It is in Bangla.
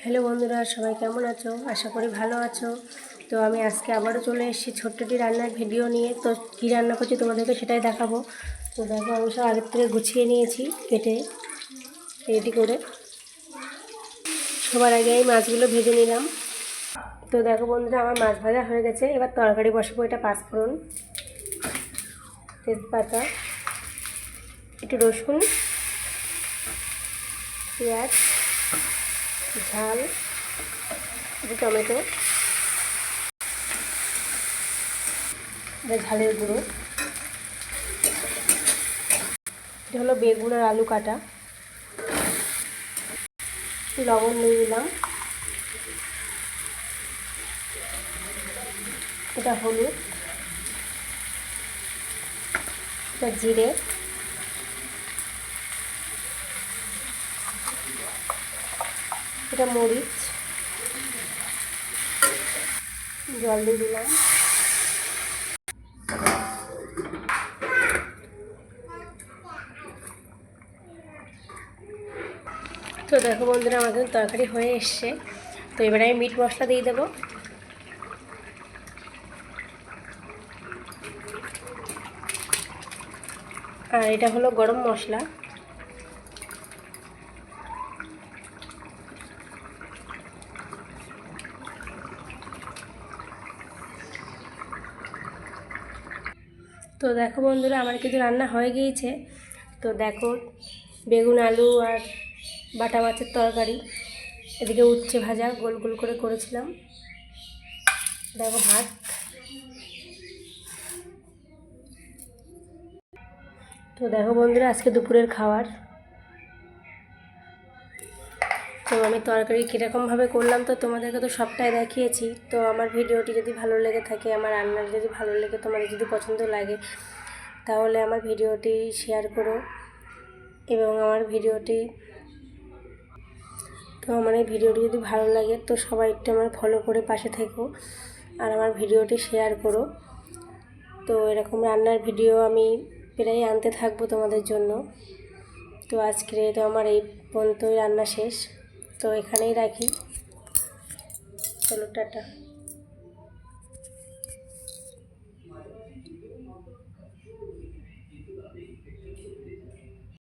হ্যালো বন্ধুরা, সবাই কেমন আছো? আশা করি ভালো আছো। তো আমি আজকে আবারও চলে এসেছি ছোট্টটি রান্নার ভিডিও নিয়ে। তো কী রান্না করছি তোমাদেরকে সেটাই দেখাবো। তো দেখো, আমি সব আগের থেকে গুছিয়ে নিয়েছি, কেটে রেডি করে। সবার আগে এই মাছগুলো ভেজে নিলাম। তো দেখো বন্ধুরা, আমার মাছ ভাজা হয়ে গেছে। এবার তরকারি বসাবো। এটা পাঁচফোড়ন, তেজপাতা, একটু রসুন, পেঁয়াজ, ঝাল, একটু টমেটো, ঝালের গুঁড়ো, এটা হলো বেগুন আর আলু কাটা, লবণ দিয়ে দিলাম, এটা হলুদ, এটা জিরে, এটা মরিচ, জল দিয়ে দিলাম। তো দেখো বন্ধুরা, আমার কিন্তু তরকারি হয়ে এসছে। তো এবারে আমি মিট মশলা দিয়ে দেবো। আর এটা হলো গরম মশলা। তো দেখো বন্ধুরা, আমার কিছু রান্না হয়ে গিয়েছে। তো দেখো, বেগুন আলু আর বাটা মাছের তরকারি, এদিকে উচ্ছে ভাজা গোল গোল করে করেছিলাম। দেখো ভাত। তো দেখো বন্ধুরা, আজকে দুপুরের খাবার। তো আমি তরকারি কীরকমভাবে করলাম তো তোমাদেরকে তো সবটাই দেখিয়েছি। তো আমার ভিডিওটি যদি ভালো লেগে থাকে, আমার রান্নার যদি ভালো লেগে, তোমাদের যদি পছন্দ লাগে, তাহলে আমার ভিডিওটি শেয়ার করো। এবং আমার এই ভিডিওটি যদি ভালো লাগে তো সবাই একটু আমার ফলো করে পাশে থেকো আর আমার ভিডিওটি শেয়ার করো। তো এরকম রান্নার ভিডিও আমি প্রায় আনতে থাকবো তোমাদের জন্য। তো আজকে তো আমার এই পর্যন্তই রান্না শেষ। তো এখানেই রাখি। চলো, টাটা।